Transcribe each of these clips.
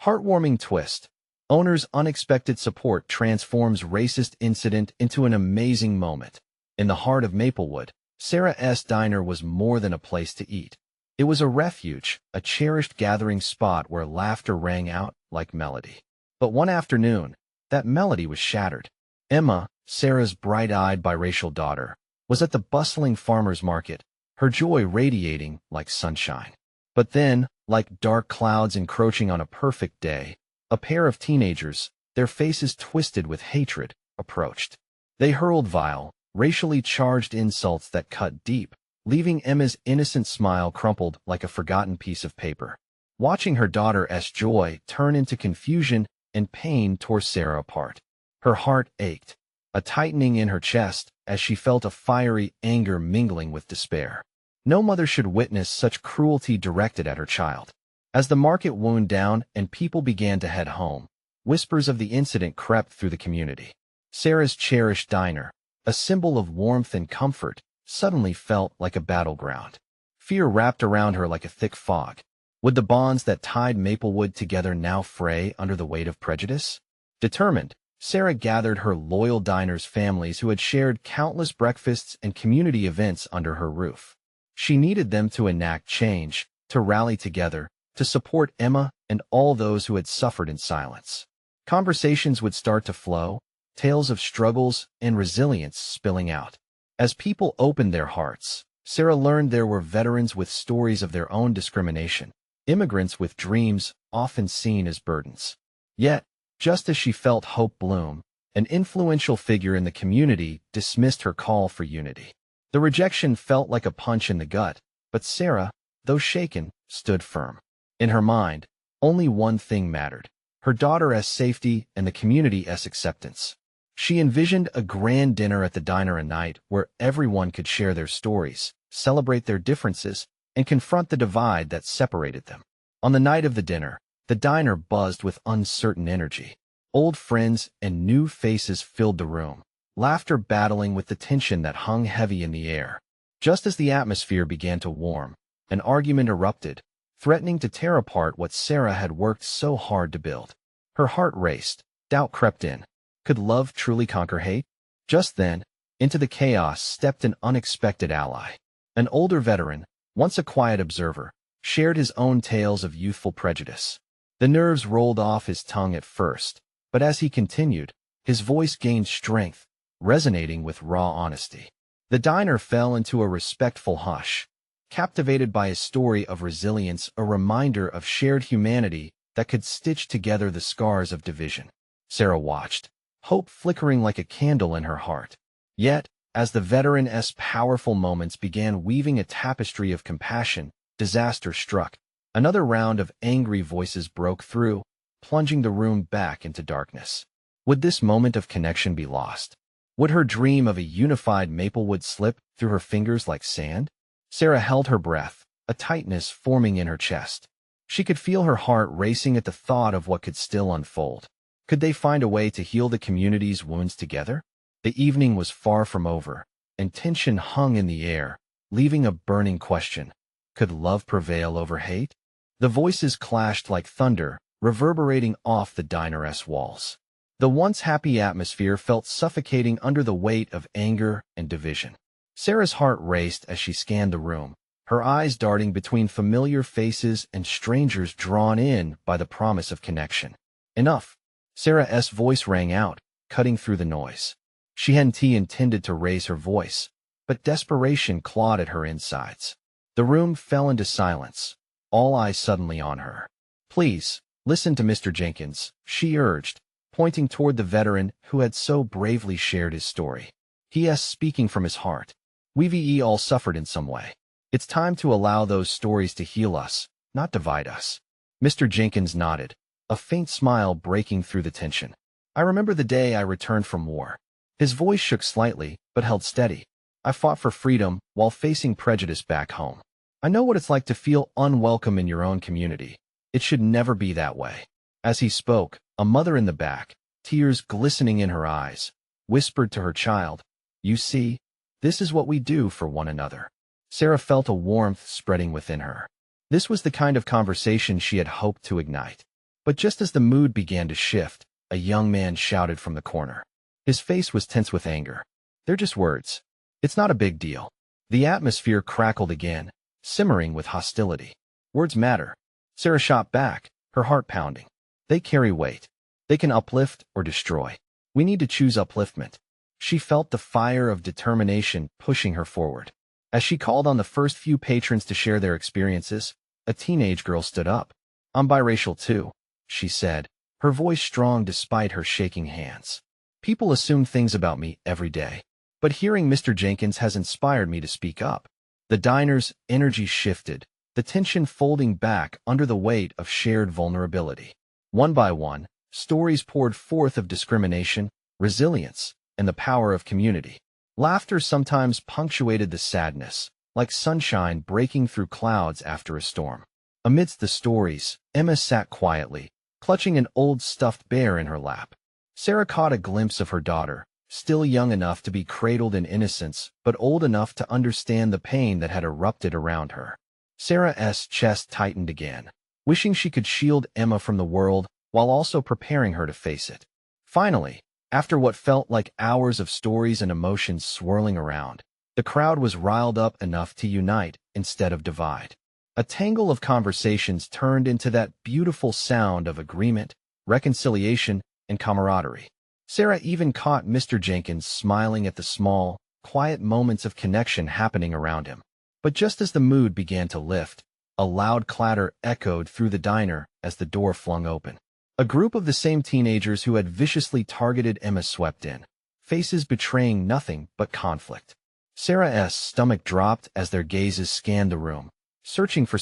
Heartwarming twist. Owner's unexpected support transforms racist incident into an amazing moment. In the heart of Maplewood, Sarah's Diner was more than a place to eat. It was a refuge, a cherished gathering spot where laughter rang out like melody. But one afternoon, that melody was shattered. Emma, Sarah's bright-eyed biracial daughter, was at the bustling farmer's market, her joy radiating like sunshine. But then, like dark clouds encroaching on a perfect day, a pair of teenagers, their faces twisted with hatred, approached. They hurled vile, racially charged insults that cut deep, leaving Emma's innocent smile crumpled like a forgotten piece of paper. Watching her daughter's joy turn into confusion and pain tore Sarah apart. Her heart ached, a tightening in her chest as she felt a fiery anger mingling with despair. No mother should witness such cruelty directed at her child. As the market wound down and people began to head home, whispers of the incident crept through the community. Sarah's cherished diner, a symbol of warmth and comfort, suddenly felt like a battleground. Fear wrapped around her like a thick fog. Would the bonds that tied Maplewood together now fray under the weight of prejudice? Determined, Sarah gathered her loyal diners' families who had shared countless breakfasts and community events under her roof. She needed them to enact change, to rally together, to support Emma and all those who had suffered in silence. Conversations would start to flow, tales of struggles and resilience spilling out. As people opened their hearts, Sarah learned there were veterans with stories of their own discrimination, immigrants with dreams often seen as burdens. Yet, just as she felt hope bloom, an influential figure in the community dismissed her call for unity. The rejection felt like a punch in the gut, but Sarah, though shaken, stood firm. In her mind, only one thing mattered: her daughter's safety and the community's acceptance. She envisioned a grand dinner at the diner, a night where everyone could share their stories, celebrate their differences, and confront the divide that separated them. On the night of the dinner, the diner buzzed with uncertain energy. Old friends and new faces filled the room, laughter battling with the tension that hung heavy in the air. Just as the atmosphere began to warm, an argument erupted, threatening to tear apart what Sarah had worked so hard to build. Her heart raced, doubt crept in. Could love truly conquer hate? Just then, into the chaos stepped an unexpected ally. An older veteran, once a quiet observer, shared his own tales of youthful prejudice. The nerves rolled off his tongue at first, but as he continued, his voice gained strength, resonating with raw honesty. The diner fell into a respectful hush, captivated by his story of resilience, a reminder of shared humanity that could stitch together the scars of division. Sarah watched, hope flickering like a candle in her heart. Yet, as the veteran's powerful moments began weaving a tapestry of compassion, disaster struck. Another round of angry voices broke through, plunging the room back into darkness. Would this moment of connection be lost? Would her dream of a unified Maplewood slip through her fingers like sand? Sarah held her breath, a tightness forming in her chest. She could feel her heart racing at the thought of what could still unfold. Could they find a way to heal the community's wounds together? The evening was far from over, and tension hung in the air, leaving a burning question. Could love prevail over hate? The voices clashed like thunder, reverberating off the diner's walls. The once happy atmosphere felt suffocating under the weight of anger and division. Sarah's heart raced as she scanned the room, her eyes darting between familiar faces and strangers drawn in by the promise of connection. Enough! Sarah's voice rang out, cutting through the noise. She hadn't intended to raise her voice, but desperation clawed at her insides. The room fell into silence, all eyes suddenly on her. "Please, listen to Mr. Jenkins," she urged, pointing toward the veteran who had so bravely shared his story. "He is speaking from his heart. We've all suffered in some way. It's time to allow those stories to heal us, not divide us." Mr. Jenkins nodded, a faint smile breaking through the tension. "I remember the day I returned from war." His voice shook slightly, but held steady. "I fought for freedom while facing prejudice back home. I know what it's like to feel unwelcome in your own community. It should never be that way." As he spoke, a mother in the back, tears glistening in her eyes, whispered to her child, "You see, this is what we do for one another." Sarah felt a warmth spreading within her. This was the kind of conversation she had hoped to ignite. But just as the mood began to shift, a young man shouted from the corner. His face was tense with anger. "They're just words. It's not a big deal." The atmosphere crackled again, simmering with hostility. "Words matter." Sarah shot back, her heart pounding. "They carry weight. They can uplift or destroy. We need to choose upliftment." She felt the fire of determination pushing her forward. As she called on the first few patrons to share their experiences, a teenage girl stood up. "I'm biracial too," she said, her voice strong despite her shaking hands. "People assume things about me every day, but hearing Mr. Jenkins has inspired me to speak up." The diner's energy shifted, the tension folding back under the weight of shared vulnerability. One by one, stories poured forth of discrimination, resilience, and the power of community. Laughter sometimes punctuated the sadness, like sunshine breaking through clouds after a storm. Amidst the stories, Emma sat quietly, clutching an old stuffed bear in her lap. Sarah caught a glimpse of her daughter, still young enough to be cradled in innocence, but old enough to understand the pain that had erupted around her. Sarah's chest tightened again, wishing she could shield Emma from the world while also preparing her to face it. Finally, after what felt like hours of stories and emotions swirling around, the crowd was riled up enough to unite instead of divide. A tangle of conversations turned into that beautiful sound of agreement, reconciliation, and camaraderie. Sarah even caught Mr. Jenkins smiling at the small, quiet moments of connection happening around him. But just as the mood began to lift, a loud clatter echoed through the diner as the door flung open. A group of the same teenagers who had viciously targeted Emma swept in, faces betraying nothing but conflict. Sarah's stomach dropped as their gazes scanned the room, searching for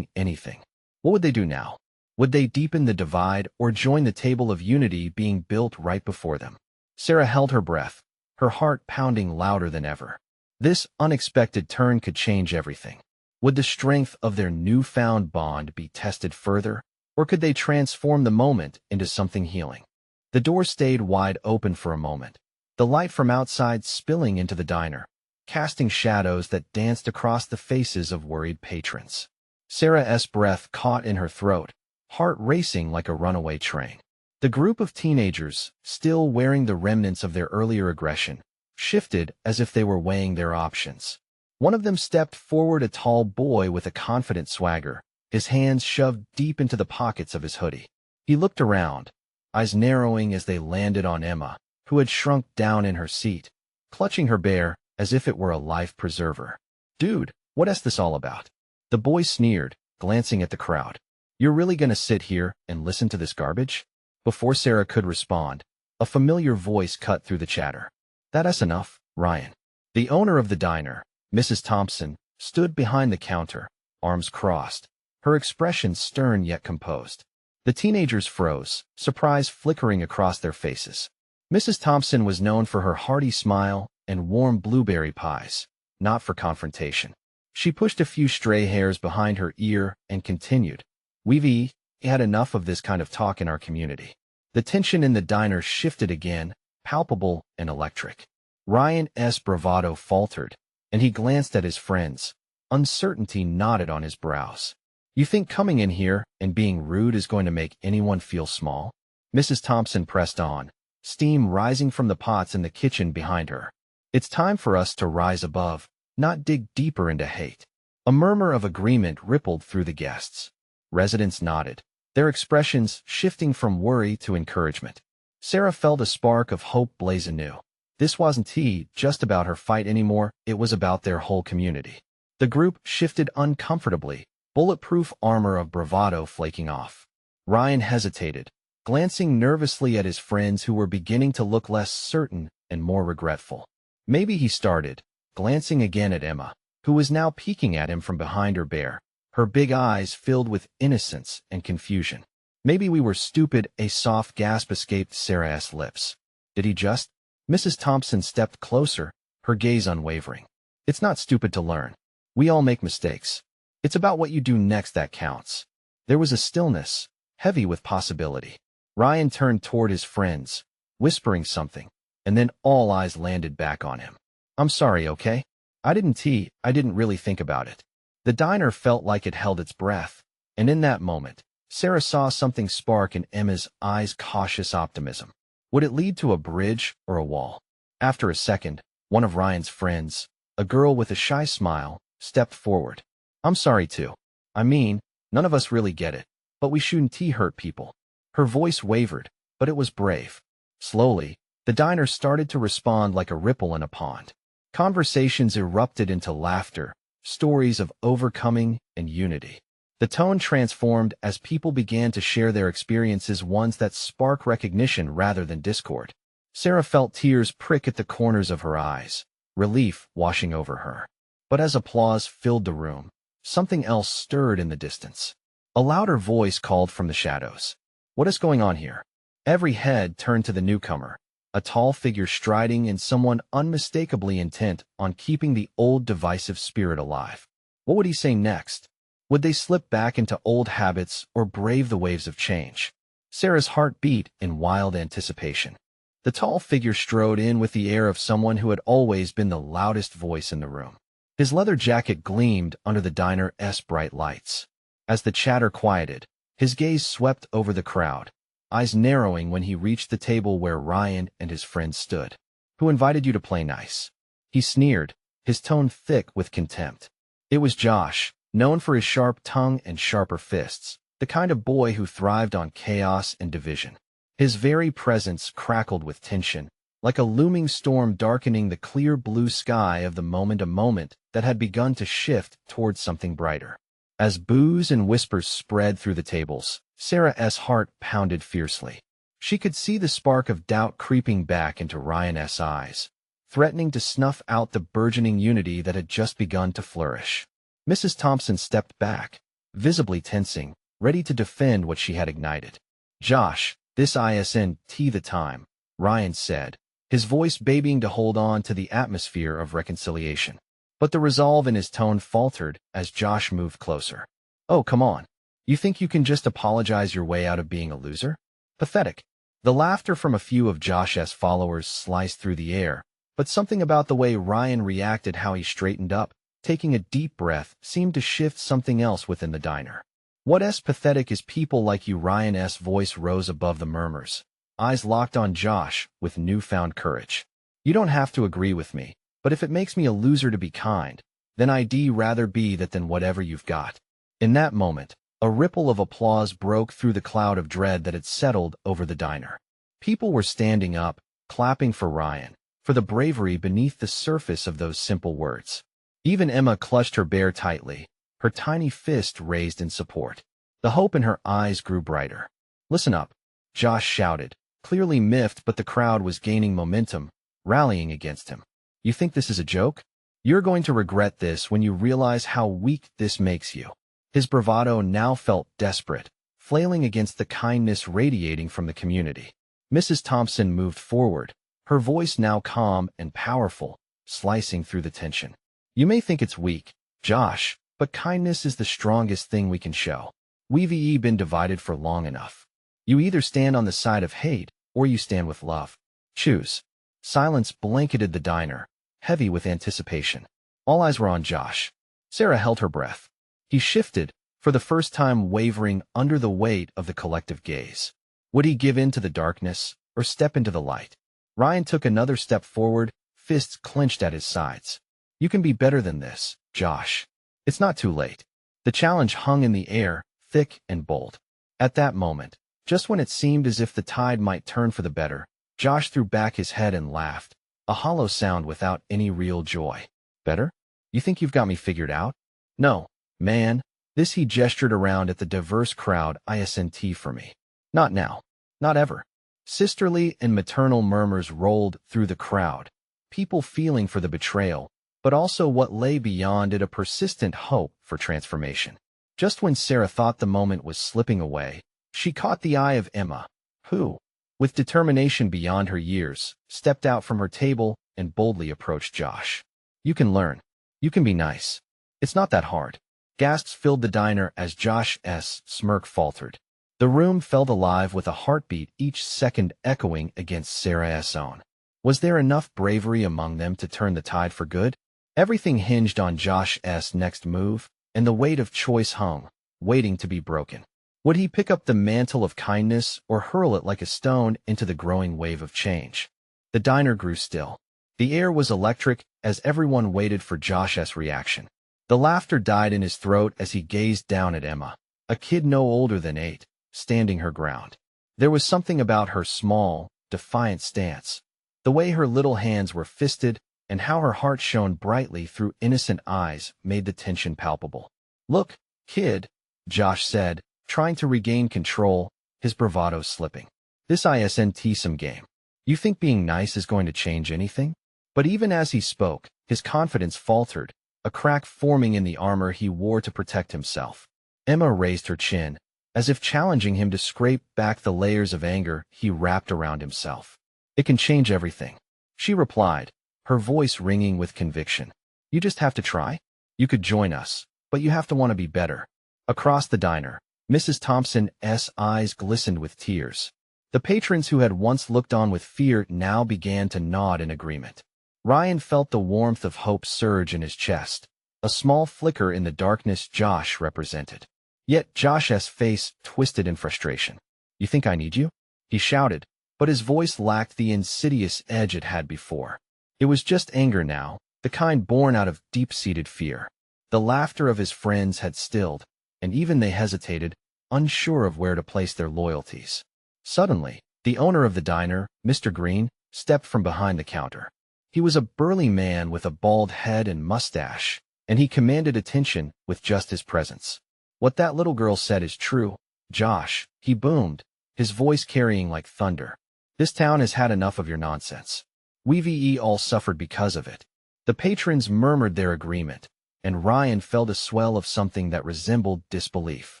anything. What would they do now? Would they deepen the divide or join the table of unity being built right before them? Sarah held her breath, her heart pounding louder than ever. This unexpected turn could change everything. Would the strength of their newfound bond be tested further, or could they transform the moment into something healing? The door stayed wide open for a moment, the light from outside spilling into the diner, casting shadows that danced across the faces of worried patrons. Sarah's breath caught in her throat, heart racing like a runaway train. The group of teenagers, still wearing the remnants of their earlier aggression, shifted as if they were weighing their options. One of them stepped forward, a tall boy with a confident swagger, his hands shoved deep into the pockets of his hoodie. He looked around, eyes narrowing as they landed on Emma, who had shrunk down in her seat, clutching her bear as if it were a life preserver. "Dude, what's this all about?" The boy sneered, glancing at the crowd. "You're really gonna sit here and listen to this garbage?" Before Sarah could respond, a familiar voice cut through the chatter. "That's enough, Ryan." The owner of the diner, Mrs. Thompson, stood behind the counter, arms crossed, her expression stern yet composed. The teenagers froze, surprise flickering across their faces. Mrs. Thompson was known for her hearty smile and warm blueberry pies, not for confrontation. She pushed a few stray hairs behind her ear and continued, "We've had enough of this kind of talk in our community." The tension in the diner shifted again, palpable and electric. Ryan's bravado faltered, and he glanced at his friends. Uncertainty knotted on his brows. "You think coming in here and being rude is going to make anyone feel small?" Mrs. Thompson pressed on, steam rising from the pots in the kitchen behind her. "It's time for us to rise above, not dig deeper into hate." A murmur of agreement rippled through the guests. Residents nodded, their expressions shifting from worry to encouragement. Sarah felt a spark of hope blaze anew. This wasn't just about her fight anymore, it was about their whole community. The group shifted uncomfortably, bulletproof armor of bravado flaking off. Ryan hesitated, glancing nervously at his friends who were beginning to look less certain and more regretful. Maybe he started, glancing again at Emma, who was now peeking at him from behind her bear, her big eyes filled with innocence and confusion. "Maybe we were stupid," a soft gasp escaped Sarah's lips. "Did he just?" Mrs. Thompson stepped closer, her gaze unwavering. "It's not stupid to learn. We all make mistakes. It's about what you do next that counts." There was a stillness, heavy with possibility. Ryan turned toward his friends, whispering something, and then all eyes landed back on him. "I'm sorry, okay? I didn't really think about it." The diner felt like it held its breath, and in that moment, Sarah saw something spark in Emma's eyes, cautious optimism. Would it lead to a bridge or a wall? After a second, one of Ryan's friends, a girl with a shy smile, stepped forward. I'm sorry too. I mean, none of us really get it, but we shouldn't hurt people. Her voice wavered, but it was brave. Slowly, the diner started to respond like a ripple in a pond. Conversations erupted into laughter, stories of overcoming and unity. The tone transformed as people began to share their experiences, ones that spark recognition rather than discord. Sarah felt tears prick at the corners of her eyes, relief washing over her. But as applause filled the room, something else stirred in the distance. A louder voice called from the shadows. What is going on here? Every head turned to the newcomer, a tall figure striding and someone unmistakably intent on keeping the old divisive spirit alive. What would he say next? Would they slip back into old habits or brave the waves of change? Sarah's heart beat in wild anticipation. The tall figure strode in with the air of someone who had always been the loudest voice in the room. His leather jacket gleamed under the diner's bright lights. As the chatter quieted, his gaze swept over the crowd, eyes narrowing when he reached the table where Ryan and his friends stood. Who invited you to play nice? He sneered, his tone thick with contempt. It was Josh, known for his sharp tongue and sharper fists, the kind of boy who thrived on chaos and division. His very presence crackled with tension, like a looming storm darkening the clear blue sky of the moment, a moment that had begun to shift towards something brighter. As boos and whispers spread through the tables, Sarah's heart pounded fiercely. She could see the spark of doubt creeping back into Ryan's eyes, threatening to snuff out the burgeoning unity that had just begun to flourish. Mrs. Thompson stepped back, visibly tensing, ready to defend what she had ignited. Josh, this isn't the time, Ryan said, his voice babying to hold on to the atmosphere of reconciliation. But the resolve in his tone faltered as Josh moved closer. Oh, come on. You think you can just apologize your way out of being a loser? Pathetic. The laughter from a few of Josh's followers sliced through the air, but something about the way Ryan reacted, how he straightened up, taking a deep breath, seemed to shift something else within the diner. What's pathetic is people like you. Ryan's voice rose above the murmurs, eyes locked on Josh with newfound courage. You don't have to agree with me, but if it makes me a loser to be kind, then I'd rather be that than whatever you've got. In that moment, a ripple of applause broke through the cloud of dread that had settled over the diner. People were standing up, clapping for Ryan, for the bravery beneath the surface of those simple words. Even Emma clutched her bear tightly, her tiny fist raised in support. The hope in her eyes grew brighter. Listen up, Josh shouted, clearly miffed, but the crowd was gaining momentum, rallying against him. You think this is a joke? You're going to regret this when you realize how weak this makes you. His bravado now felt desperate, flailing against the kindness radiating from the community. Mrs. Thompson moved forward, her voice now calm and powerful, slicing through the tension. You may think it's weak, Josh, but kindness is the strongest thing we can show. We've been divided for long enough. You either stand on the side of hate, or you stand with love. Choose. Silence blanketed the diner, heavy with anticipation. All eyes were on Josh. Sarah held her breath. He shifted, for the first time wavering under the weight of the collective gaze. Would he give in to the darkness, or step into the light? Ryan took another step forward, fists clenched at his sides. You can be better than this, Josh. It's not too late. The challenge hung in the air, thick and bold. At that moment, just when it seemed as if the tide might turn for the better, Josh threw back his head and laughed, a hollow sound without any real joy. Better? You think you've got me figured out? No, man. This he gestured around at the diverse crowd. Isn't for me. Not now. Not ever. Sisterly and maternal murmurs rolled through the crowd, people feeling for the betrayal, but also what lay beyond it, a persistent hope for transformation. Just when Sarah thought the moment was slipping away, she caught the eye of Emma, who, with determination beyond her years, stepped out from her table and boldly approached Josh. You can learn. You can be nice. It's not that hard. Gasps filled the diner as Josh's smirk faltered. The room felt alive with a heartbeat, each second echoing against Sarah's own. Was there enough bravery among them to turn the tide for good? Everything hinged on Josh's next move, and the weight of choice hung, waiting to be broken. Would he pick up the mantle of kindness or hurl it like a stone into the growing wave of change? The diner grew still. The air was electric as everyone waited for Josh's reaction. The laughter died in his throat as he gazed down at Emma, a kid no older than 8, standing her ground. There was something about her small, defiant stance, the way her little hands were fisted, and how her heart shone brightly through innocent eyes made the tension palpable. "Look, kid," Josh said, trying to regain control, his bravado slipping. "This isn't some game. You think being nice is going to change anything?" But even as he spoke, his confidence faltered, a crack forming in the armor he wore to protect himself. Emma raised her chin, as if challenging him to scrape back the layers of anger he wrapped around himself. "It can change everything," she replied, her voice ringing with conviction. "You just have to try. You could join us, but you have to want to be better." Across the diner, Mrs. Thompson's eyes glistened with tears. The patrons who had once looked on with fear now began to nod in agreement. Ryan felt the warmth of hope surge in his chest, a small flicker in the darkness Josh represented. Yet Josh's face twisted in frustration. "You think I need you?" he shouted, but his voice lacked the insidious edge it had before. It was just anger now, the kind born out of deep-seated fear. The laughter of his friends had stilled, and even they hesitated, unsure of where to place their loyalties. Suddenly, the owner of the diner, Mr. Green, stepped from behind the counter. He was a burly man with a bald head and mustache, and he commanded attention with just his presence. "What that little girl said is true, Josh," he boomed, his voice carrying like thunder. "This town has had enough of your nonsense. We've all suffered because of it." The patrons murmured their agreement, and Ryan felt a swell of something that resembled disbelief.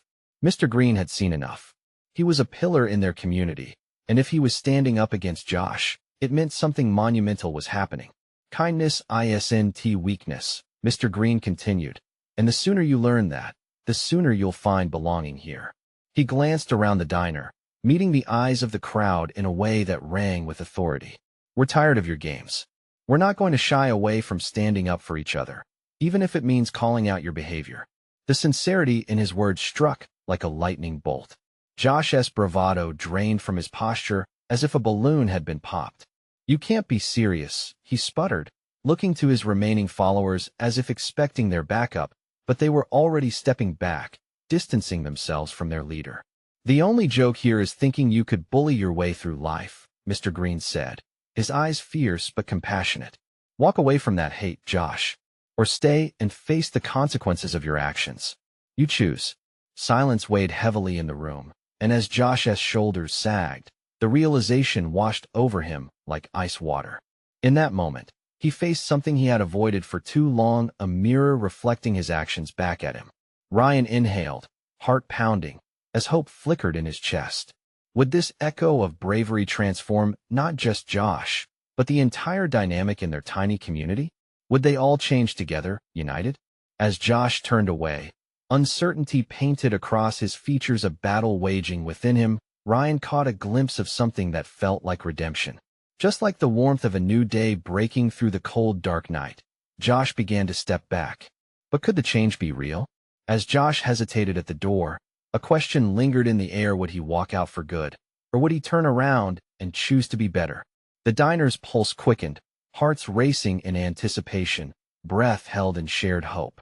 Mr. Green had seen enough. He was a pillar in their community, and if he was standing up against Josh, it meant something monumental was happening. "Kindness isn't weakness," Mr. Green continued, "and the sooner you learn that, the sooner you'll find belonging here." He glanced around the diner, meeting the eyes of the crowd in a way that rang with authority. "We're tired of your games. We're not going to shy away from standing up for each other, even if it means calling out your behavior." The sincerity in his words struck like a lightning bolt. Josh's bravado drained from his posture as if a balloon had been popped. "You can't be serious," he sputtered, looking to his remaining followers as if expecting their backup, but they were already stepping back, distancing themselves from their leader. "The only joke here is thinking you could bully your way through life," Mr. Green said, his eyes fierce but compassionate. "Walk away from that hate, Josh, or stay and face the consequences of your actions. You choose." Silence weighed heavily in the room, and as Josh's shoulders sagged, the realization washed over him like ice water. In that moment, he faced something he had avoided for too long, a mirror reflecting his actions back at him. Ryan inhaled, heart pounding, as hope flickered in his chest. Would this echo of bravery transform not just Josh, but the entire dynamic in their tiny community? Would they all change together, united? As Josh turned away, uncertainty painted across his features, a battle waging within him, Ryan caught a glimpse of something that felt like redemption. Just like the warmth of a new day breaking through the cold, dark night, Josh began to step back. But could the change be real? As Josh hesitated at the door, a question lingered in the air: would he walk out for good, or would he turn around and choose to be better? The diner's pulse quickened, hearts racing in anticipation, breath held in shared hope.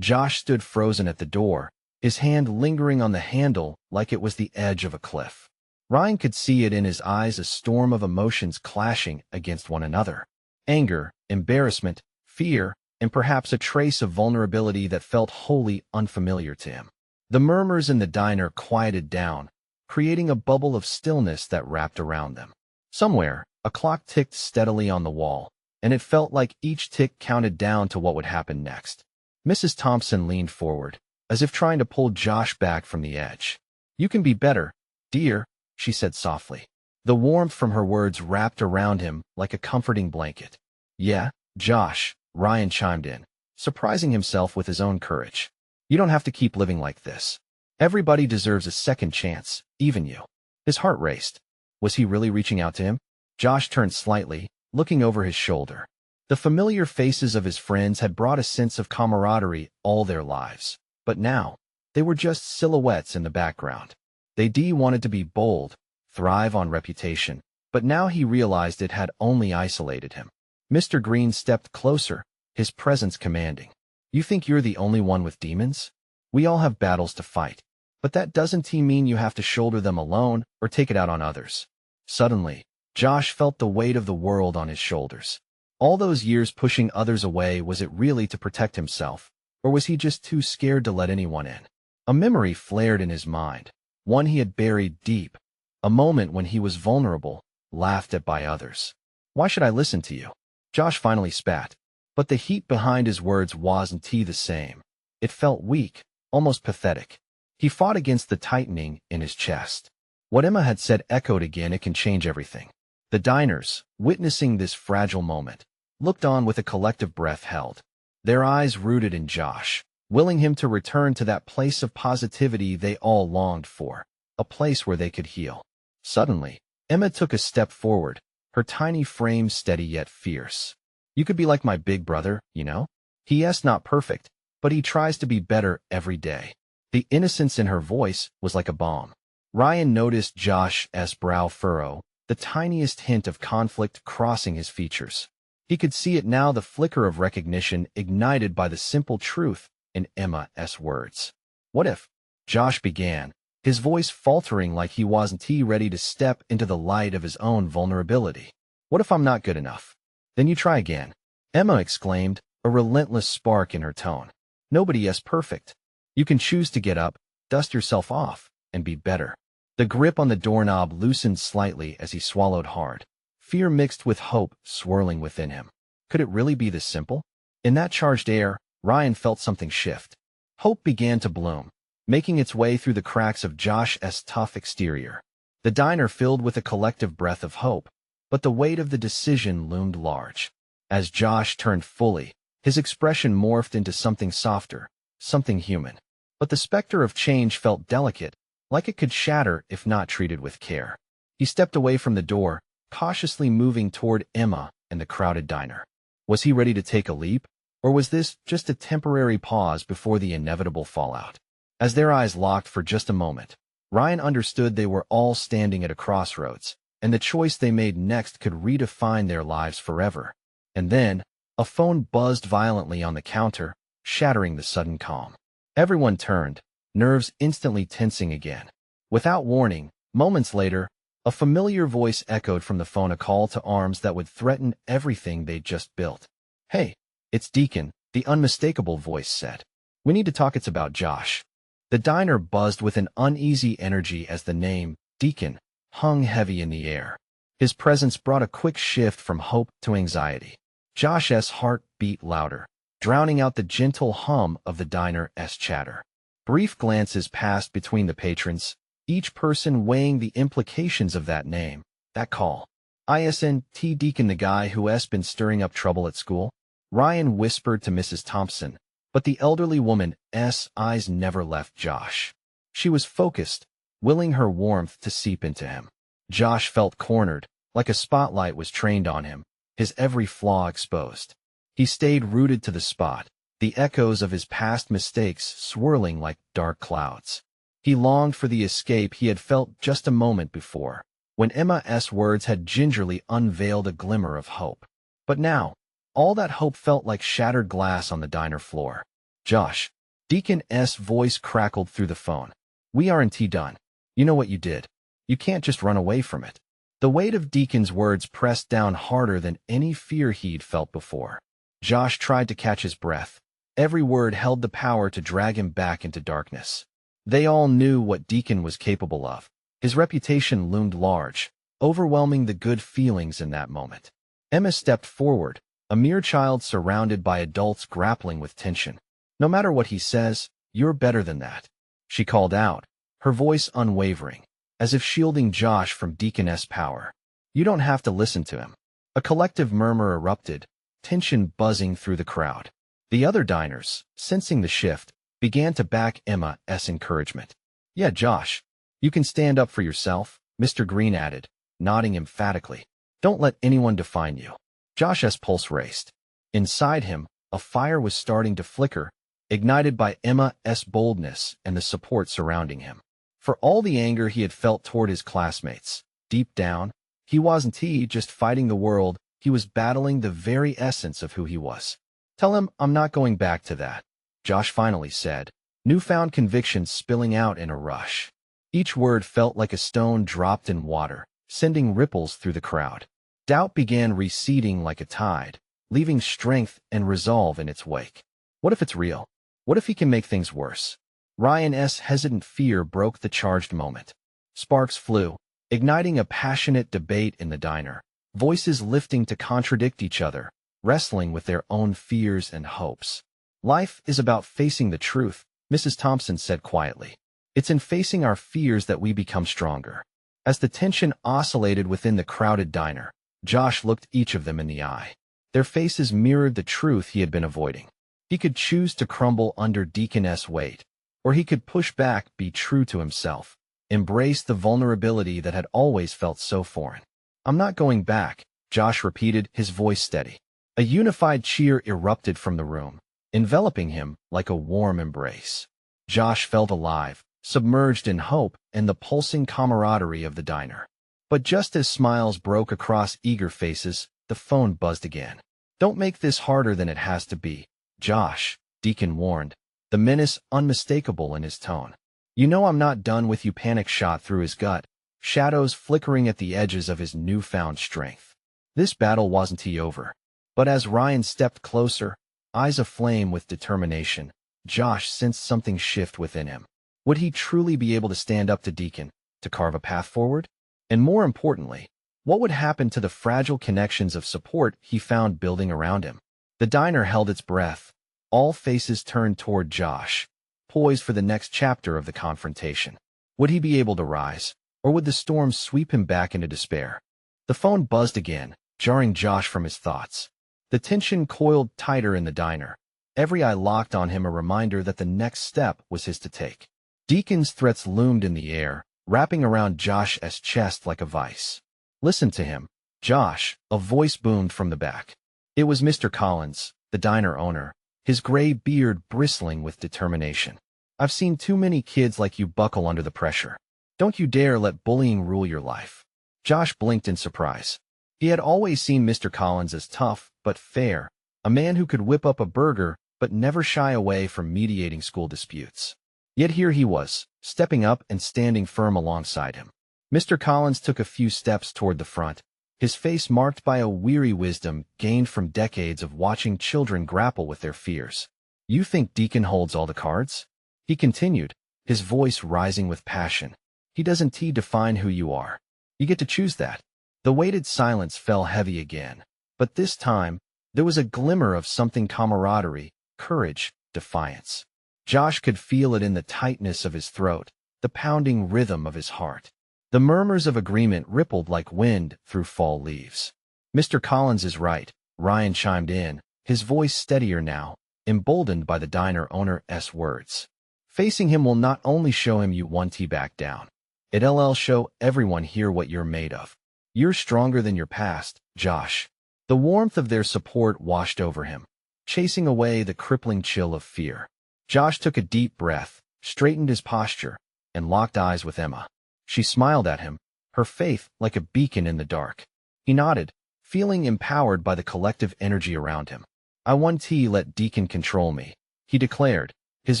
Josh stood frozen at the door, his hand lingering on the handle like it was the edge of a cliff. Ryan could see it in his eyes, a storm of emotions clashing against one another. Anger, embarrassment, fear, and perhaps a trace of vulnerability that felt wholly unfamiliar to him. The murmurs in the diner quieted down, creating a bubble of stillness that wrapped around them. Somewhere, a clock ticked steadily on the wall, and it felt like each tick counted down to what would happen next. Mrs. Thompson leaned forward, as if trying to pull Josh back from the edge. "You can be better, dear," she said softly. The warmth from her words wrapped around him like a comforting blanket. "Yeah, Josh," Ryan chimed in, surprising himself with his own courage. "You don't have to keep living like this. Everybody deserves a second chance, even you." His heart raced. Was he really reaching out to him? Josh turned slightly, looking over his shoulder. The familiar faces of his friends had brought a sense of camaraderie all their lives, but now, they were just silhouettes in the background. They wanted to be bold, thrive on reputation, but now he realized it had only isolated him. Mr. Green stepped closer, his presence commanding. You think you're the only one with demons? We all have battles to fight. But that doesn't mean you have to shoulder them alone or take it out on others. Suddenly, Josh felt the weight of the world on his shoulders. All those years pushing others away, was it really to protect himself, or was he just too scared to let anyone in? A memory flared in his mind, one he had buried deep, a moment when he was vulnerable, laughed at by others. Why should I listen to you? Josh finally spat, but the heat behind his words wasn't the same. It felt weak, almost pathetic. He fought against the tightening in his chest. What Emma had said echoed again, it can change everything. The diners, witnessing this fragile moment, looked on with a collective breath held, their eyes rooted in Josh, willing him to return to that place of positivity they all longed for, a place where they could heal. Suddenly, Emma took a step forward, her tiny frame steady yet fierce. You could be like my big brother, you know? He's not perfect, but he tries to be better every day. The innocence in her voice was like a balm. Ryan noticed Josh's brow furrow, the tiniest hint of conflict crossing his features. He could see it now, the flicker of recognition ignited by the simple truth in Emma's words. What if? Josh began, his voice faltering like he wasn't ready to step into the light of his own vulnerability. What if I'm not good enough? Then you try again, Emma exclaimed, a relentless spark in her tone. Nobody is perfect. You can choose to get up, dust yourself off, and be better. The grip on the doorknob loosened slightly as he swallowed hard, fear mixed with hope swirling within him. Could it really be this simple? In that charged air, Ryan felt something shift. Hope began to bloom, making its way through the cracks of Josh's tough exterior. The diner filled with a collective breath of hope, but the weight of the decision loomed large. As Josh turned fully, his expression morphed into something softer, something human. But the specter of change felt delicate, like it could shatter if not treated with care. He stepped away from the door, cautiously moving toward Emma and the crowded diner. Was he ready to take a leap, or was this just a temporary pause before the inevitable fallout? As their eyes locked for just a moment, Ryan understood they were all standing at a crossroads, and the choice they made next could redefine their lives forever. And then, a phone buzzed violently on the counter, shattering the sudden calm. Everyone turned, nerves instantly tensing again. Without warning, moments later, a familiar voice echoed from the phone, a call to arms that would threaten everything they'd just built. Hey, it's Deacon, the unmistakable voice said. We need to talk, it's about Josh. The diner buzzed with an uneasy energy as the name, Deacon, hung heavy in the air. His presence brought a quick shift from hope to anxiety. Josh's heart beat louder, drowning out the gentle hum of the diner's chatter. Brief glances passed between the patrons, each person weighing the implications of that name, that call. Isn't Deacon the guy who's been stirring up trouble at school? Ryan whispered to Mrs. Thompson, but the elderly woman's eyes never left Josh. She was focused, willing her warmth to seep into him. Josh felt cornered, like a spotlight was trained on him, his every flaw exposed. He stayed rooted to the spot, the echoes of his past mistakes swirling like dark clouds. He longed for the escape he had felt just a moment before, when Emma's words had gingerly unveiled a glimmer of hope. But now, all that hope felt like shattered glass on the diner floor. Josh, Deacon's voice crackled through the phone. We aren't done. You know what you did. You can't just run away from it. The weight of Deacon's words pressed down harder than any fear he'd felt before. Josh tried to catch his breath. Every word held the power to drag him back into darkness. They all knew what Deacon was capable of. His reputation loomed large, overwhelming the good feelings in that moment. Emma stepped forward, a mere child surrounded by adults grappling with tension. No matter what he says, you're better than that, she called out, her voice unwavering, as if shielding Josh from Deacon's power. You don't have to listen to him. A collective murmur erupted, tension buzzing through the crowd. The other diners, sensing the shift, began to back Emma's encouragement. Yeah, Josh, you can stand up for yourself, Mr. Green added, nodding emphatically. Don't let anyone define you. Josh's pulse raced. Inside him, a fire was starting to flicker, ignited by Emma's boldness and the support surrounding him. For all the anger he had felt toward his classmates, deep down, he wasn't just fighting the world, he was battling the very essence of who he was. "Tell him I'm not going back to that," Josh finally said, newfound conviction spilling out in a rush. Each word felt like a stone dropped in water, sending ripples through the crowd. Doubt began receding like a tide, leaving strength and resolve in its wake. What if it's real? What if he can make things worse? Ryan's hesitant fear broke the charged moment. Sparks flew, igniting a passionate debate in the diner, voices lifting to contradict each other, wrestling with their own fears and hopes. "Life is about facing the truth," Mrs. Thompson said quietly. "It's in facing our fears that we become stronger." As the tension oscillated within the crowded diner, Josh looked each of them in the eye. Their faces mirrored the truth he had been avoiding. He could choose to crumble under Deacon's weight, or he could push back, be true to himself, embrace the vulnerability that had always felt so foreign. "I'm not going back," Josh repeated, his voice steady. A unified cheer erupted from the room, enveloping him like a warm embrace. Josh felt alive, submerged in hope and the pulsing camaraderie of the diner. But just as smiles broke across eager faces, the phone buzzed again. "Don't make this harder than it has to be, Josh," Deacon warned, the menace unmistakable in his tone. "You know I'm not done with you." Panic shot through his gut, shadows flickering at the edges of his newfound strength. This battle wasn't over. But as Ryan stepped closer, eyes aflame with determination, Josh sensed something shift within him. Would he truly be able to stand up to Deacon, to carve a path forward? And more importantly, what would happen to the fragile connections of support he found building around him? The diner held its breath, all faces turned toward Josh, poised for the next chapter of the confrontation. Would he be able to rise, or would the storm sweep him back into despair? The phone buzzed again, jarring Josh from his thoughts. The tension coiled tighter in the diner, every eye locked on him, a reminder that the next step was his to take. Deacon's threats loomed in the air, wrapping around Josh's chest like a vice. "Listen to him, Josh," a voice boomed from the back. It was Mr. Collins, the diner owner, his gray beard bristling with determination. "I've seen too many kids like you buckle under the pressure. Don't you dare let bullying rule your life." Josh blinked in surprise. He had always seen Mr. Collins as tough but fair, a man who could whip up a burger but never shy away from mediating school disputes. Yet here he was, stepping up and standing firm alongside him. Mr. Collins took a few steps toward the front, his face marked by a weary wisdom gained from decades of watching children grapple with their fears. "You think Deacon holds all the cards?" he continued, his voice rising with passion. "He doesn't define who you are. You get to choose that." The weighted silence fell heavy again, but this time, there was a glimmer of something: camaraderie, courage, defiance. Josh could feel it in the tightness of his throat, the pounding rhythm of his heart. The murmurs of agreement rippled like wind through fall leaves. "Mr. Collins is right," Ryan chimed in, his voice steadier now, emboldened by the diner owner's words. "Facing him will not only show him you won't back down. It'll show everyone here what you're made of. You're stronger than your past, Josh." The warmth of their support washed over him, chasing away the crippling chill of fear. Josh took a deep breath, straightened his posture, and locked eyes with Emma. She smiled at him, her faith like a beacon in the dark. He nodded, feeling empowered by the collective energy around him. "I won't let Deacon control me," he declared, his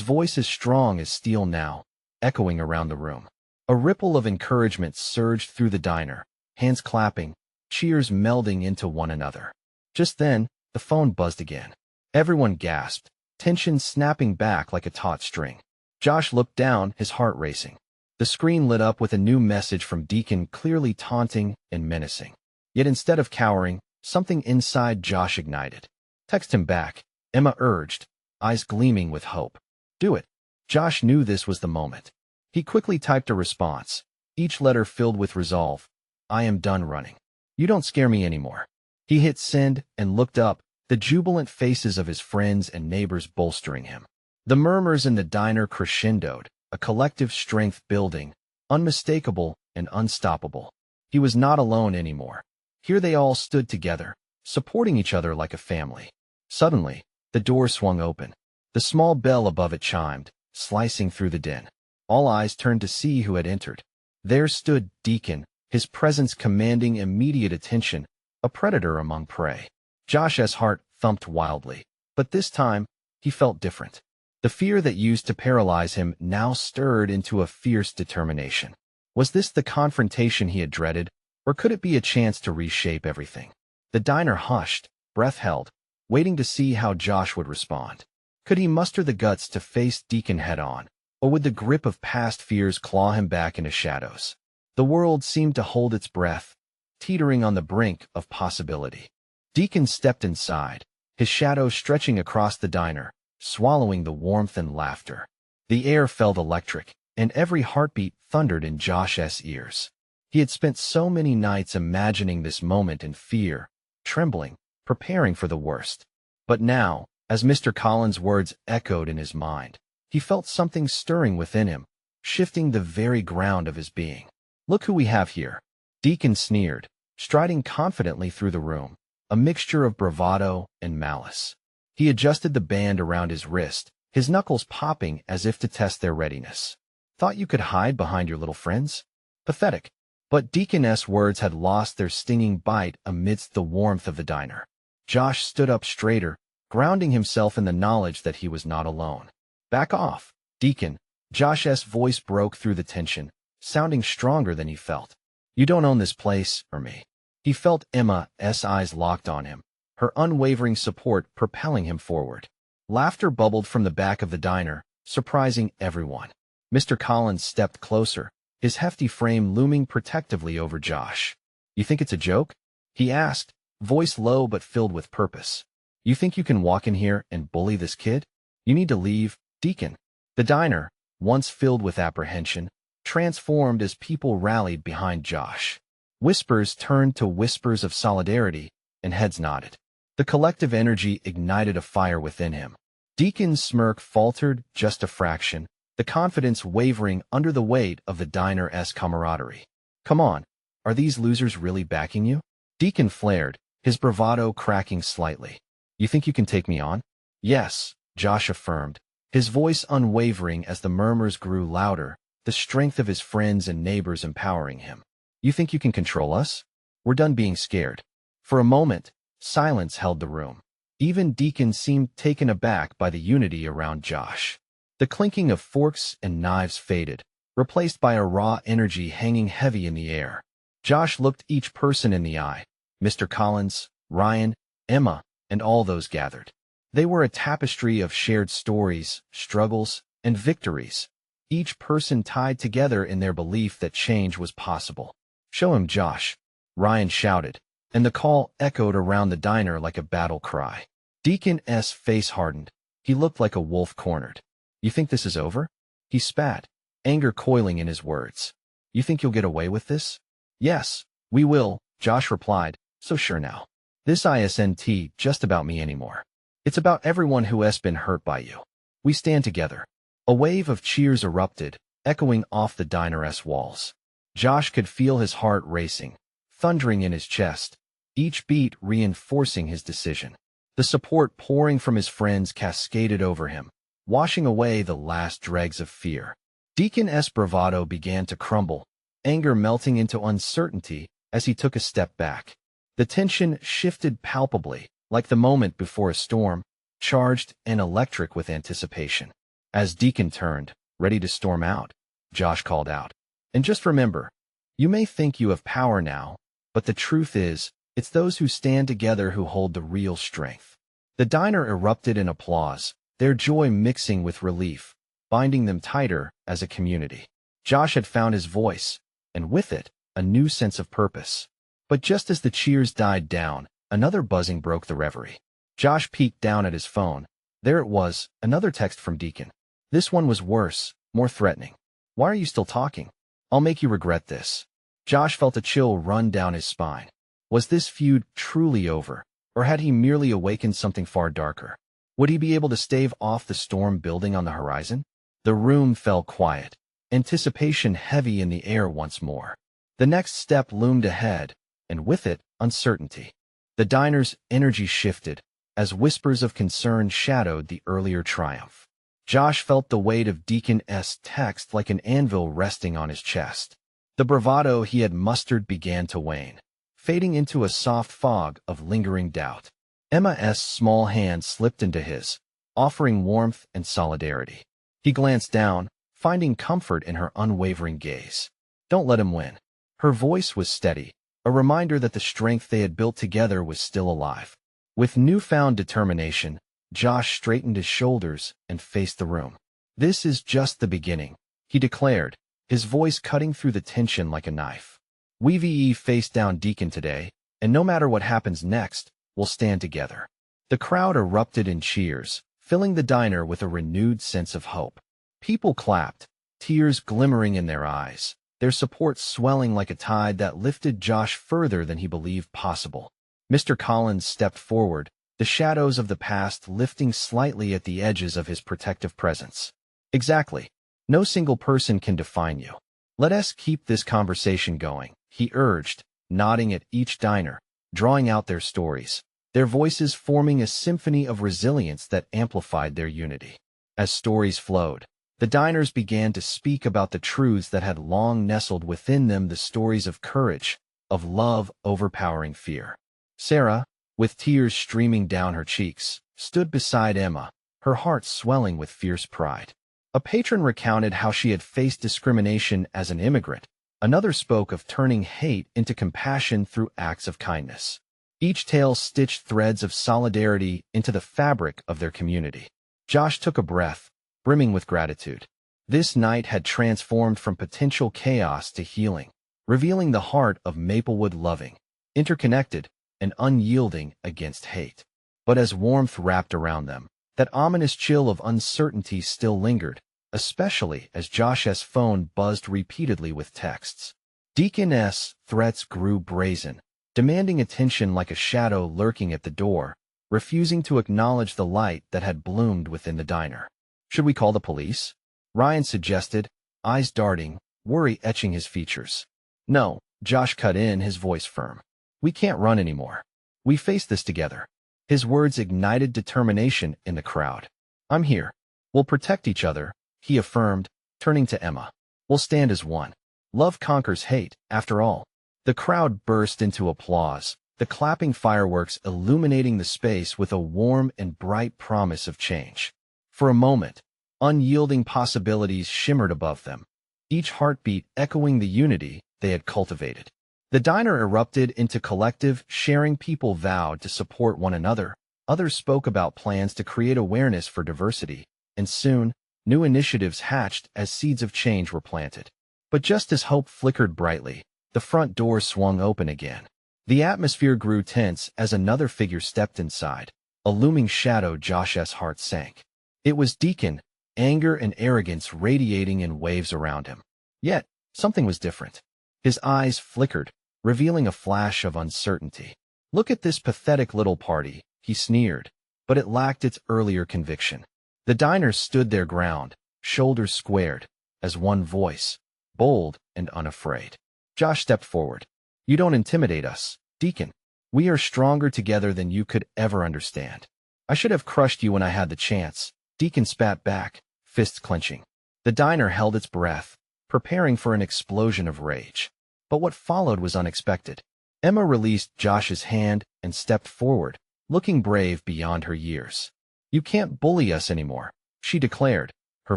voice as strong as steel now, echoing around the room. A ripple of encouragement surged through the diner, hands clapping, cheers melding into one another. Just then, the phone buzzed again. Everyone gasped, tension snapping back like a taut string. Josh looked down, his heart racing. The screen lit up with a new message from Deacon, clearly taunting and menacing. Yet instead of cowering, something inside Josh ignited. "Text him back," Emma urged, eyes gleaming with hope. "Do it." Josh knew this was the moment. He quickly typed a response, each letter filled with resolve. "I am done running. You don't scare me anymore." He hit send and looked up, the jubilant faces of his friends and neighbors bolstering him. The murmurs in the diner crescendoed, a collective strength building, unmistakable and unstoppable. He was not alone anymore. Here they all stood together, supporting each other like a family. Suddenly, the door swung open. The small bell above it chimed, slicing through the din. All eyes turned to see who had entered. There stood Deacon, his presence commanding immediate attention, a predator among prey. Josh's heart thumped wildly, but this time he felt different. The fear that used to paralyze him now stirred into a fierce determination. Was this the confrontation he had dreaded, or could it be a chance to reshape everything? The diner hushed, breath held, waiting to see how Josh would respond. Could he muster the guts to face Deacon head-on, or would the grip of past fears claw him back into shadows? The world seemed to hold its breath, teetering on the brink of possibility. Deacon stepped inside, his shadow stretching across the diner, swallowing the warmth and laughter. The air felt electric, and every heartbeat thundered in Josh's ears. He had spent so many nights imagining this moment in fear, trembling, preparing for the worst. But now, as Mr. Collins' words echoed in his mind, he felt something stirring within him, shifting the very ground of his being. "Look who we have here," Deacon sneered, striding confidently through the room, a mixture of bravado and malice. He adjusted the band around his wrist, his knuckles popping as if to test their readiness. "Thought you could hide behind your little friends? Pathetic." But Deacon's words had lost their stinging bite amidst the warmth of the diner. Josh stood up straighter, grounding himself in the knowledge that he was not alone. "Back off, Deacon." Josh's voice broke through the tension, sounding stronger than he felt. "You don't own this place, or me." He felt Emma's eyes locked on him, her unwavering support propelling him forward. Laughter bubbled from the back of the diner, surprising everyone. Mr. Collins stepped closer, his hefty frame looming protectively over Josh. "You think it's a joke?" he asked, voice low but filled with purpose. "You think you can walk in here and bully this kid? You need to leave, Deacon." The diner, once filled with apprehension, transformed as people rallied behind Josh. Whispers turned to whispers of solidarity, and heads nodded. The collective energy ignited a fire within him. Deacon's smirk faltered just a fraction, the confidence wavering under the weight of the diner's camaraderie. "Come on, are these losers really backing you?" Deacon flared, his bravado cracking slightly. "You think you can take me on?" "Yes," Josh affirmed, his voice unwavering as the murmurs grew louder, the strength of his friends and neighbors empowering him. "You think you can control us? We're done being scared." For a moment, silence held the room. Even Deacon seemed taken aback by the unity around Josh. The clinking of forks and knives faded, replaced by a raw energy hanging heavy in the air. Josh looked each person in the eye, Mr. Collins, Ryan, Emma, and all those gathered. They were a tapestry of shared stories, struggles, and victories, each person tied together in their belief that change was possible. "Show him, Josh," Ryan shouted, and the call echoed around the diner like a battle cry. Deacon's face hardened. He looked like a wolf cornered. "You think this is over?" He spat, anger coiling in his words. "You think you'll get away with this?" "Yes, we will," Josh replied, so sure now. "This isn't just about me anymore. It's about everyone who has been hurt by you. We stand together." A wave of cheers erupted, echoing off the diner's walls. Josh could feel his heart racing, thundering in his chest, each beat reinforcing his decision. The support pouring from his friends cascaded over him, washing away the last dregs of fear. Deacon's bravado began to crumble, anger melting into uncertainty as he took a step back. The tension shifted palpably, like the moment before a storm, charged and electric with anticipation. As Deacon turned, ready to storm out, Josh called out, "And just remember, you may think you have power now, but the truth is, it's those who stand together who hold the real strength." The diner erupted in applause, their joy mixing with relief, binding them tighter as a community. Josh had found his voice, and with it, a new sense of purpose. But just as the cheers died down, another buzzing broke the reverie. Josh peeked down at his phone. There it was, another text from Deacon. This one was worse, more threatening. "Why are you still talking? I'll make you regret this." Josh felt a chill run down his spine. Was this feud truly over, or had he merely awakened something far darker? Would he be able to stave off the storm building on the horizon? The room fell quiet, anticipation heavy in the air once more. The next step loomed ahead, and with it, uncertainty. The diner's energy shifted, as whispers of concern shadowed the earlier triumph. Josh felt the weight of Deacon S. text like an anvil resting on his chest. The bravado he had mustered began to wane, fading into a soft fog of lingering doubt. Emma's small hand slipped into his, offering warmth and solidarity. He glanced down, finding comfort in her unwavering gaze. "Don't let him win." Her voice was steady, a reminder that the strength they had built together was still alive. With newfound determination, Josh straightened his shoulders and faced the room. "This is just the beginning," he declared, his voice cutting through the tension like a knife. "We face down Deacon today, and no matter what happens next, we'll stand together." The crowd erupted in cheers, filling the diner with a renewed sense of hope. People clapped, tears glimmering in their eyes, their support swelling like a tide that lifted Josh further than he believed possible. Mr. Collins stepped forward, the shadows of the past lifting slightly at the edges of his protective presence. "Exactly. No single person can define you. Let us keep this conversation going," he urged, nodding at each diner, drawing out their stories, their voices forming a symphony of resilience that amplified their unity. As stories flowed, the diners began to speak about the truths that had long nestled within them, the stories of courage, of love overpowering fear. Sarah, with tears streaming down her cheeks, stood beside Emma, her heart swelling with fierce pride. A patron recounted how she had faced discrimination as an immigrant. Another spoke of turning hate into compassion through acts of kindness. Each tale stitched threads of solidarity into the fabric of their community. Josh took a breath, brimming with gratitude. This night had transformed from potential chaos to healing, revealing the heart of Maplewood loving, interconnected, and unyielding against hate. But as warmth wrapped around them, that ominous chill of uncertainty still lingered, especially as Josh's phone buzzed repeatedly with texts. Deacon's threats grew brazen, demanding attention like a shadow lurking at the door, refusing to acknowledge the light that had bloomed within the diner. "Should we call the police?" Ryan suggested, eyes darting, worry etching his features. "No," Josh cut in, his voice firm. "We can't run anymore. We face this together." His words ignited determination in the crowd. "I'm here. We'll protect each other," he affirmed, turning to Emma. "We'll stand as one. Love conquers hate, after all." The crowd burst into applause, the clapping fireworks illuminating the space with a warm and bright promise of change. For a moment, unyielding possibilities shimmered above them, each heartbeat echoing the unity they had cultivated. The diner erupted into collective sharing. People vowed to support one another. Others spoke about plans to create awareness for diversity, and soon, new initiatives hatched as seeds of change were planted. But just as hope flickered brightly, the front door swung open again. The atmosphere grew tense as another figure stepped inside, a looming shadow. Josh's heart sank. It was Deacon, anger and arrogance radiating in waves around him. Yet, something was different. His eyes flickered, revealing a flash of uncertainty. "Look at this pathetic little party," he sneered, but it lacked its earlier conviction. The diners stood their ground, shoulders squared, as one voice, bold and unafraid. Josh stepped forward. "You don't intimidate us, Deacon. We are stronger together than you could ever understand." "I should have crushed you when I had the chance," Deacon spat back, fists clenching. The diner held its breath, preparing for an explosion of rage. But what followed was unexpected. Emma released Josh's hand and stepped forward, looking brave beyond her years. "You can't bully us anymore," she declared, her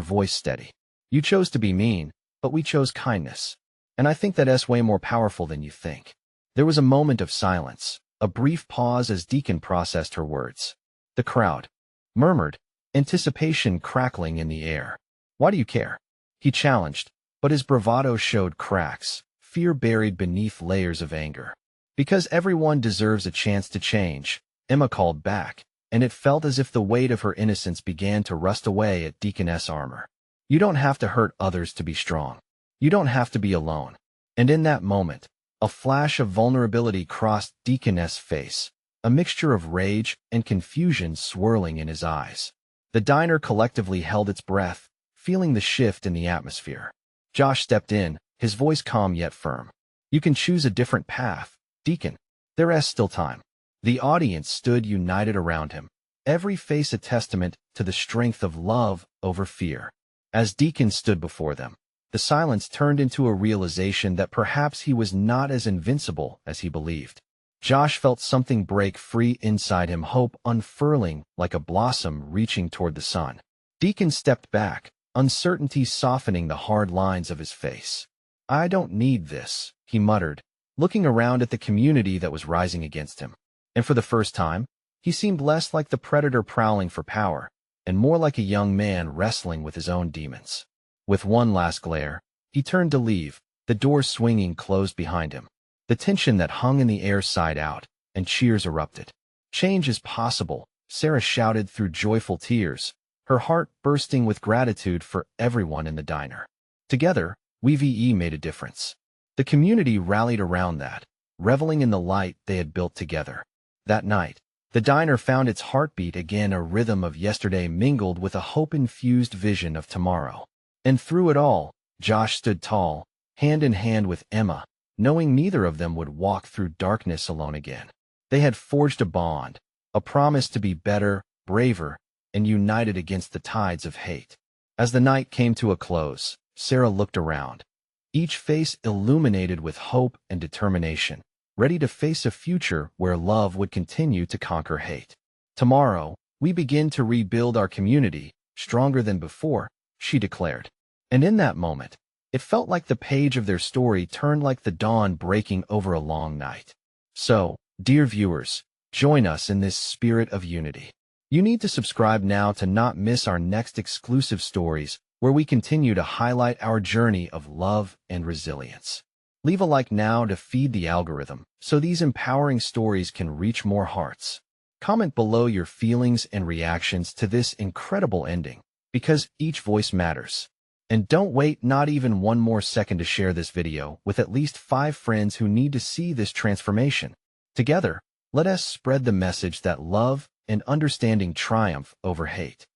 voice steady. "You chose to be mean, but we chose kindness. And I think that's way more powerful than you think." There was a moment of silence, a brief pause as Deacon processed her words. The crowd murmured, anticipation crackling in the air. "Why do you care?" he challenged, but his bravado showed cracks, fear buried beneath layers of anger. "Because everyone deserves a chance to change," Emma called back, and it felt as if the weight of her innocence began to rust away at Deacon's armor. "You don't have to hurt others to be strong. You don't have to be alone." And in that moment, a flash of vulnerability crossed Deacon's face, a mixture of rage and confusion swirling in his eyes. The diner collectively held its breath, feeling the shift in the atmosphere. Josh stepped in, his voice calm yet firm. "You can choose a different path, Deacon. There's still time." The audience stood united around him, every face a testament to the strength of love over fear. As Deacon stood before them, the silence turned into a realization that perhaps he was not as invincible as he believed. Josh felt something break free inside him, hope unfurling like a blossom reaching toward the sun. Deacon stepped back, uncertainty softening the hard lines of his face. "I don't need this," he muttered, looking around at the community that was rising against him. And for the first time, he seemed less like the predator prowling for power, and more like a young man wrestling with his own demons. With one last glare, he turned to leave, the door swinging closed behind him. The tension that hung in the air sighed out, and cheers erupted. "Change is possible," Sarah shouted through joyful tears, her heart bursting with gratitude for everyone in the diner. Together, we made a difference. The community rallied around that, reveling in the light they had built together. That night, the diner found its heartbeat again, a rhythm of yesterday mingled with a hope-infused vision of tomorrow. And through it all, Josh stood tall, hand in hand with Emma, knowing neither of them would walk through darkness alone again. They had forged a bond, a promise to be better, braver, and united against the tides of hate. As the night came to a close, Sarah looked around, each face illuminated with hope and determination, ready to face a future where love would continue to conquer hate. "Tomorrow, we begin to rebuild our community, stronger than before," she declared. And in that moment, it felt like the page of their story turned like the dawn breaking over a long night. So, dear viewers, join us in this spirit of unity. You need to subscribe now to not miss our next exclusive stories, where we continue to highlight our journey of love and resilience. Leave a like now to feed the algorithm, so these empowering stories can reach more hearts. Comment below your feelings and reactions to this incredible ending, because each voice matters. And don't wait not even one more second to share this video with at least 5 friends who need to see this transformation. Together, let us spread the message that love and understanding triumph over hate.